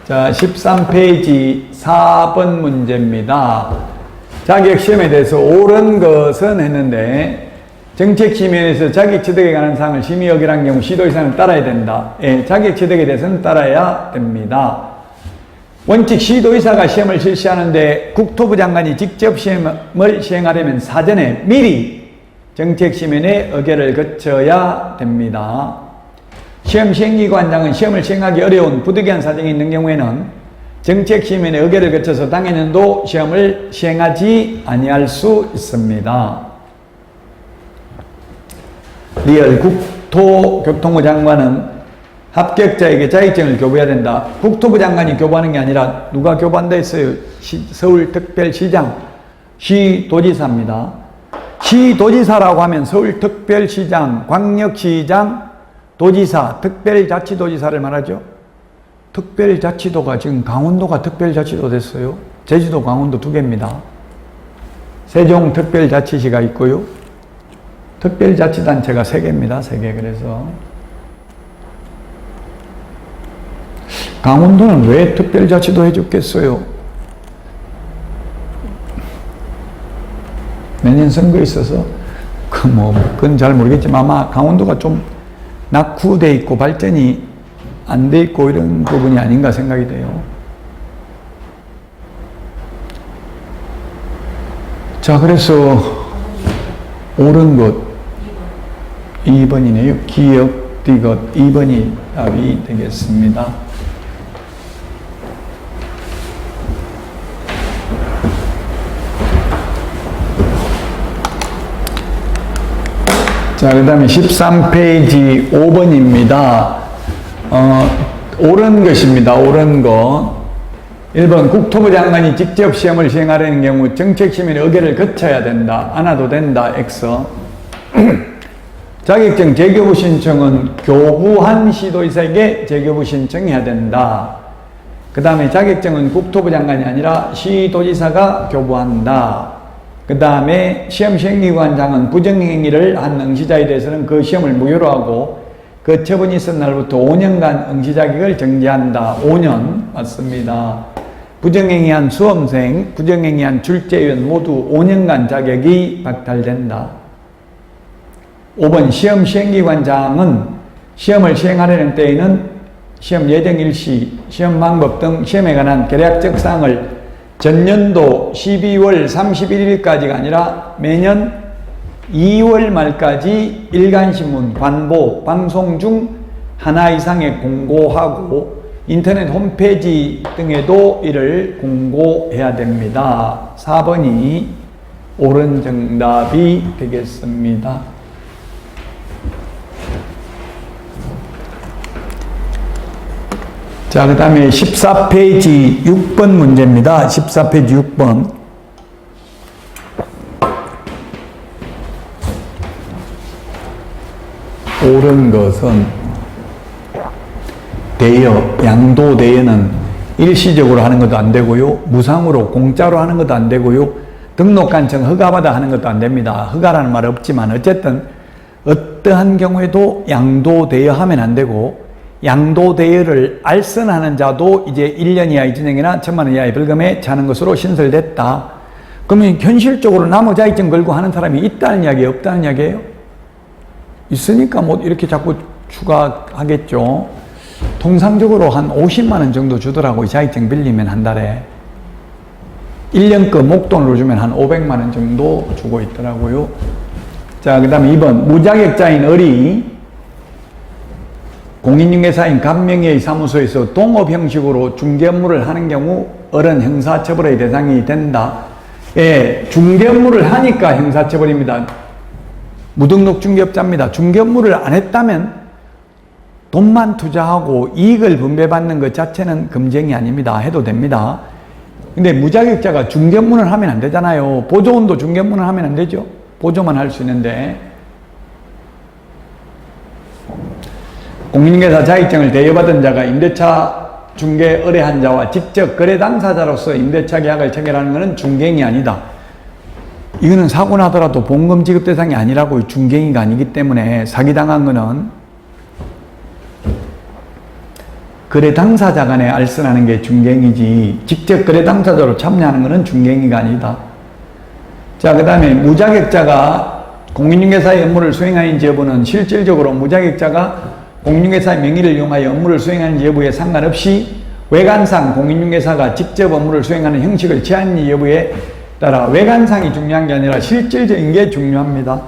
자, 13페이지 4번 문제입니다. 자격시험에 대해서 옳은 것은 했는데 정책심의위원회에서 자격취득에 관한 사항을 심의 의결한 경우 시도의사는 따라야 된다. 자격취득에 대해서는 따라야 됩니다. 원칙 시도의사가 시험을 실시하는데 국토부 장관이 직접 시험을 시행하려면 사전에 미리 정책심의위원회 의결을 거쳐야 됩니다. 시험 시행기관장은 시험을 시행하기 어려운 부득이한 사정이 있는 경우에는 정책심의위원회 의결을 거쳐서 당해년도 시험을 시행하지 아니할 수 있습니다. 리얼 국토교통부 장관은 합격자에게 자격증을 교부해야 된다. 국토부 장관이 교부하는 게 아니라 누가 교부한다 했어요? 서울특별시장, 시도지사입니다. 시도지사라고 하면 서울특별시장, 광역시장, 도지사, 특별자치도지사를 말하죠. 특별자치도가 지금 강원도가 특별자치도 됐어요. 제주도, 강원도 두 개입니다. 세종특별자치시가 있고요. 특별자치단체가 3개입니다. 3개. 그래서 강원도는 왜 특별자치도 해줬겠어요? 내년 선거 있어서 그건 잘 모르겠지만 아마 강원도가 좀 낙후돼 있고 발전이 안 돼 있고 이런 부분이 아닌가 생각이 돼요. 자, 그래서 옳은 것 2번이네요. 기역, 디귿 2번이 답이 되겠습니다. 자, 그 다음에 13페이지 5번입니다. 옳은 것입니다. 옳은 것. 1번 국토부 장관이 직접 시험을 시행하려는 경우 정책심의위원회 의결을 거쳐야 된다. 안 와도 된다. X. 자격증 재교부 신청은 교부한 시도의사에게 재교부 신청해야 된다. 그 다음에 자격증은 국토부 장관이 아니라 시도지사가 교부한다. 그 다음에 시험 시행기관장은 부정행위를 한 응시자에 대해서는 그 시험을 무효로 하고 그 처분이 있은 날부터 5년간 응시 자격을 정지한다. 5년 맞습니다. 부정행위한 수험생, 부정행위한 출제위원 모두 5년간 자격이 박탈된다. 5번 시험 시행기관장은 시험을 시행하려는 때에는 시험 예정 일시, 시험 방법 등 시험에 관한 계략적 사항을 전년도 12월 31일까지가 아니라 매년 2월 말까지 일간신문, 관보, 방송 중 하나 이상의 공고하고 인터넷 홈페이지 등에도 이를 공고해야 됩니다. 4번이 옳은 정답이 되겠습니다. 자, 그 다음에 14페이지 6번 문제입니다. 14페이지 6번. 옳은 것은 대여, 양도 대여는 일시적으로 하는 것도 안 되고요. 무상으로, 공짜로 하는 것도 안 되고요. 등록관청 허가받아 하는 것도 안 됩니다. 허가라는 말 없지만 어쨌든 어떠한 경우에도 양도 대여하면 안 되고 양도 대여를 알선하는 자도 이제 1년 이하의 징역이나 1,000만 원 이하의 벌금에 차는 것으로 신설됐다. 그러면 현실적으로 나무 자격증 걸고 하는 사람이 있다는 이야기예요? 없다는 이야기예요? 있으니까 뭐 이렇게 자꾸 추가하겠죠. 통상적으로 한 50만 원 정도 주더라고요. 자격증 빌리면 한 달에. 1년급 목돈으로 주면 한 500만 원 정도 주고 있더라고요. 자, 그 다음에 2번. 무자격자인 어리 공인중개사인 간명의 사무소에서 동업 형식으로 중개 업무를 하는 경우 어른 형사처벌의 대상이 된다. 예, 중개 업무를 하니까 형사처벌입니다. 무등록 중개업자입니다. 중개 업무를 안 했다면 돈만 투자하고 이익을 분배받는 것 자체는 금쟁이 아닙니다. 해도 됩니다. 근데 무자격자가 중개 업무를 하면 안 되잖아요. 보조원도 중개 업무를 하면 안 되죠. 보조만 할 수 있는데. 공인중개사 자격증을 대여받은 자가 임대차 중개 의뢰한 자와 직접 거래 당사자로서 임대차 계약을 체결하는 것은 중개행위 아니다. 이거는 사고 나더라도 보험금 지급 대상이 아니라고 중개행위가 아니기 때문에 사기당한 거는 거래 당사자 간에 알선하는 게 중개행위지 직접 거래 당사자로 참여하는 것은 중개행위가 아니다. 자, 그 다음에 무자격자가 공인중개사의 업무를 수행하는지 여부는 실질적으로 무자격자가 공인중개사의 명의를 이용하여 업무를 수행하는지 여부에 상관없이 외관상 공인중개사가 직접 업무를 수행하는 형식을 취하는지 여부에 따라 외관상이 중요한 게 아니라 실질적인 게 중요합니다.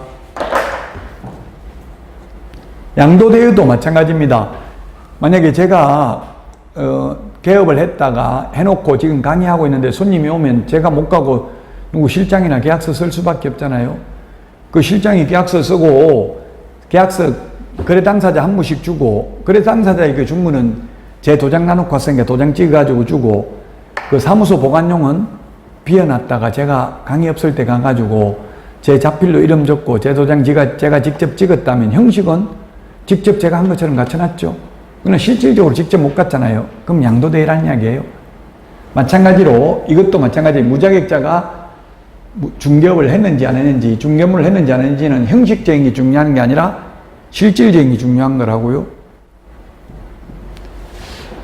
양도대여도 마찬가지입니다. 만약에 제가 개업을 했다가 해놓고 지금 강의하고 있는데 손님이 오면 제가 못 가고 누구 실장이나 계약서 쓸 수밖에 없잖아요. 그 실장이 계약서 쓰고 계약서 거래 당사자 한 무씩 주고 거래 당사자의 그 주문은 제 도장 나눠고 왔으니까 도장 찍어가지고 주고 그 사무소 보관용은 비워놨다가 제가 강의 없을 때 가가지고 제 자필로 이름 적고 제 도장 제가 직접 찍었다면 형식은 직접 제가 한 것처럼 갖춰놨죠. 그러나 실질적으로 직접 못 갔잖아요. 그럼 양도대여라는 이야기예요. 마찬가지로 이것도 마찬가지 무자격자가 중개업을 했는지 안 했는지 중개업무를 했는지 안 했는지는 형식적인 게 중요한 게 아니라 실질적인 게 중요한 거라고요.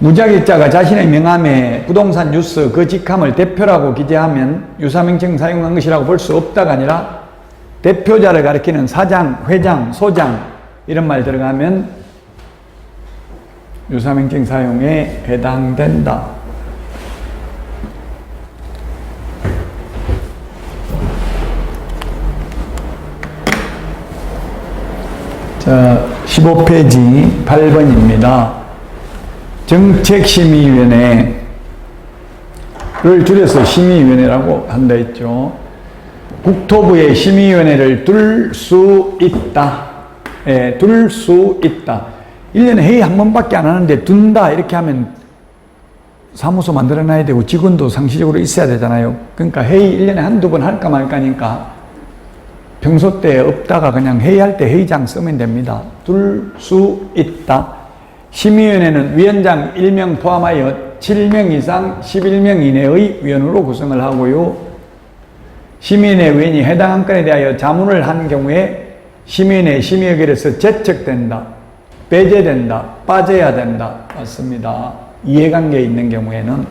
무자격자가 자신의 명함에 부동산 뉴스 그 직함을 대표라고 기재하면 유사명칭 사용한 것이라고 볼 수 없다가 아니라 대표자를 가리키는 사장, 회장, 소장 이런 말 들어가면 유사명칭 사용에 해당된다. 자, 15페이지 8번입니다. 정책심의위원회를 줄여서 심의위원회라고 한다 했죠. 국토부의 심의위원회를 둘 수 있다. 예, 둘 수 있다. 1년에 회의 한 번밖에 안 하는데 둔다 이렇게 하면 사무소 만들어놔야 되고 직원도 상시적으로 있어야 되잖아요. 그러니까 회의 1년에 한두 번 할까 말까니까 평소 때 없다가 그냥 회의할 때 회의장 쓰면 됩니다. 둘 수 있다. 심의위원회는 위원장 1명 포함하여 7명 이상 11명 이내의 위원으로 구성을 하고요. 심의위원회 위원이 해당 안건에 대하여 자문을 한 경우에 심의위원회 심의의결에서 제척된다, 배제된다, 빠져야 된다. 맞습니다. 이해관계 있는 경우에는.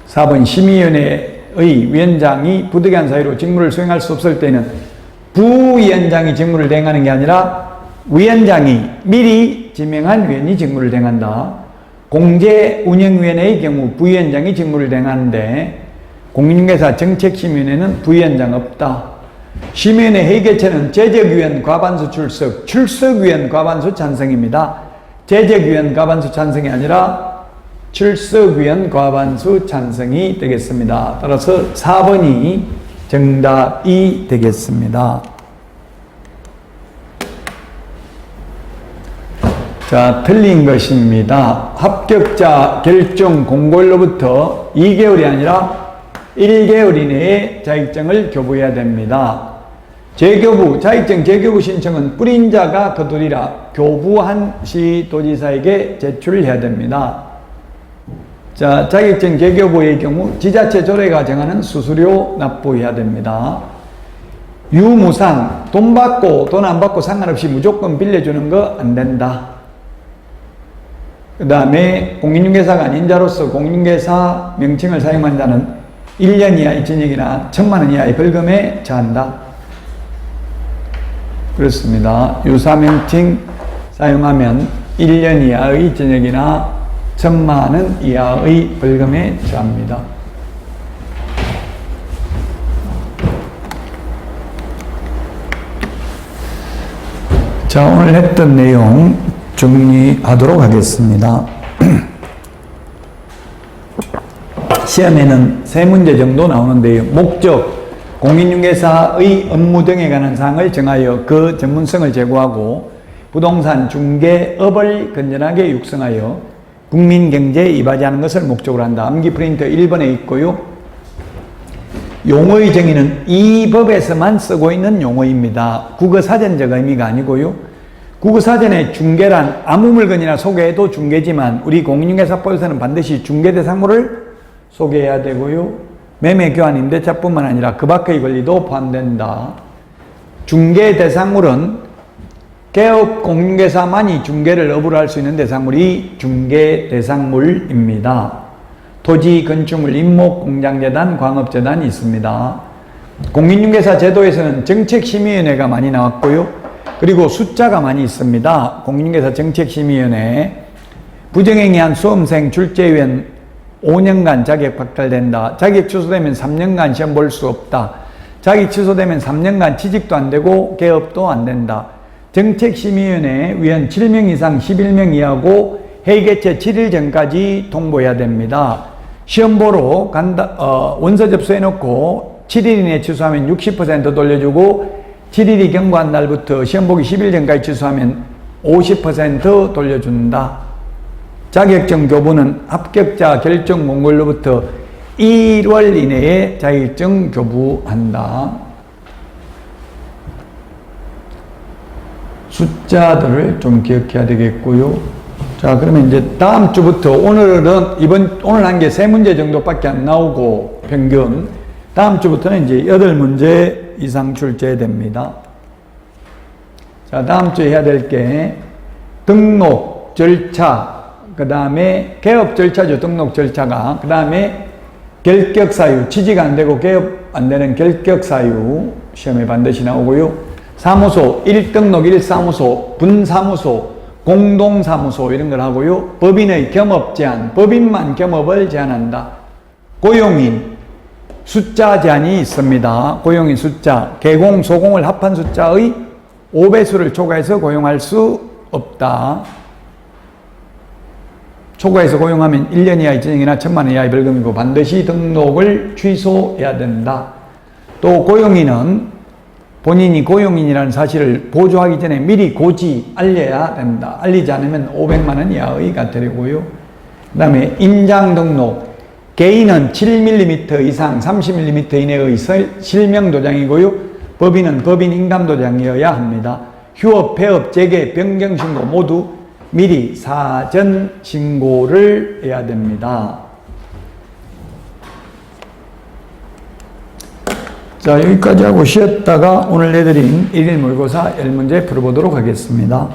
4번 심의위원회의 위원장이 부득이한 사유로 직무를 수행할 수 없을 때는 부위원장이 직무를 대행하는 게 아니라 위원장이 미리 지명한 위원이 직무를 대행한다. 공제운영위원회의 경우 부위원장이 직무를 대행하는데 공인중개사 정책심의위원회는 부위원장 없다. 심의위원회 회의 개최는 제적위원 과반수 출석, 출석위원 과반수 찬성입니다. 제적위원 과반수 찬성이 아니라 출석위원 과반수 찬성이 되겠습니다. 따라서 4번이 정답이 되겠습니다. 자, 틀린 것입니다. 합격자 결정 공고일로부터 2개월이 아니라 1개월 이내에 자격증을 교부해야 됩니다. 재교부, 자격증 재교부 신청은 뿌린 자가 거두리라 교부한 시도지사에게 제출해야 됩니다. 자, 자격증 재교부의 경우 지자체 조례가 정하는 수수료 납부해야 됩니다. 유무상, 돈 받고 돈 안 받고 상관없이 무조건 빌려주는 거 안 된다. 그 다음에 공인중개사가 아닌 자로서 공인중개사 명칭을 사용한 자는 1년 이하의 징역이나 1,000만 원 이하의 벌금에 처한다. 그렇습니다. 유사명칭 사용하면 1년 이하의 징역이나 1,000만 원 이하의 벌금에 처합니다. 자, 오늘 했던 내용 정리하도록 하겠습니다. 시험에는 3문제 정도 나오는데요. 목적, 공인중개사의 업무 등에 관한 사항을 정하여 그 전문성을 제고하고 부동산 중개업을 건전하게 육성하여 국민 경제에 이바지하는 것을 목적으로 한다. 암기 프린터 1번에 있고요. 용어의 정의는 이 법에서만 쓰고 있는 용어입니다. 국어사전적 의미가 아니고요. 국어사전의 중개란 아무 물건이나 소개해도 중개지만 우리 공인중개사법에서는 반드시 중개대상물을 소개해야 되고요. 매매, 교환, 임대차뿐만 아니라 그 밖의 권리도 포함된다. 중개대상물은 개업 공인중개사만이 중개를 업으로 할 수 있는 대상물이 중개대상물입니다. 토지, 건축물, 임목, 공장재단, 광업재단이 있습니다. 공인중개사 제도에서는 정책심의위원회가 많이 나왔고요. 그리고 숫자가 많이 있습니다. 공인중개사 정책심의위원회. 부정행위 한 수험생 출제위원 5년간 자격 박탈된다. 자격 취소되면 3년간 시험 볼 수 없다. 자격 취소되면 3년간 취직도 안 되고 개업도 안 된다. 정책심의위원회 위원 7명 이상 11명 이하고 회의 개최 7일 전까지 통보해야 됩니다. 시험 보러 간다, 원서 접수해놓고 7일 이내에 취소하면 60% 돌려주고 7일이 경과한 날부터 시험 보기 10일 전까지 취소하면 50% 돌려준다. 자격증 교부는 합격자 결정 공고일로부터 1월 이내에 자격증 교부한다. 숫자들을 좀 기억해야 되겠고요. 자, 그러면 이제 다음 주부터 오늘 한 게 3문제 정도밖에 안 나오고 평균. 다음 주부터는 이제 8문제 이상 출제됩니다. 자, 다음 주에 해야 될 게 등록 절차, 그 다음에 개업 절차죠. 등록 절차가. 그 다음에 결격 사유, 취직 안 되고 개업 안 되는 결격 사유 시험에 반드시 나오고요. 사무소, 1등록 1사무소, 분사무소, 공동사무소 이런 걸 하고요. 법인의 겸업 제한, 법인만 겸업을 제한한다. 고용인, 숫자 제한이 있습니다. 고용인 숫자, 개공, 소공을 합한 숫자의 5배수를 초과해서 고용할 수 없다. 초과해서 고용하면 1년 이하의 징역이나 1,000만 원 이하의 벌금이고 반드시 등록을 취소해야 된다. 또 고용인은 본인이 고용인이라는 사실을 보조하기 전에 미리 고지 알려야 된다. 알리지 않으면 500만 원 이하의 과태료고요. 그 다음에 인장 등록, 개인은 7mm 이상 30mm 이내의 실명 도장이고요. 법인은 법인 인감 도장이어야 합니다. 휴업, 폐업, 재개, 변경 신고 모두 미리 사전 신고를 해야 됩니다. 자, 여기까지 하고 쉬었다가 오늘 내드린 1일 모의고사 10문제 풀어보도록 하겠습니다.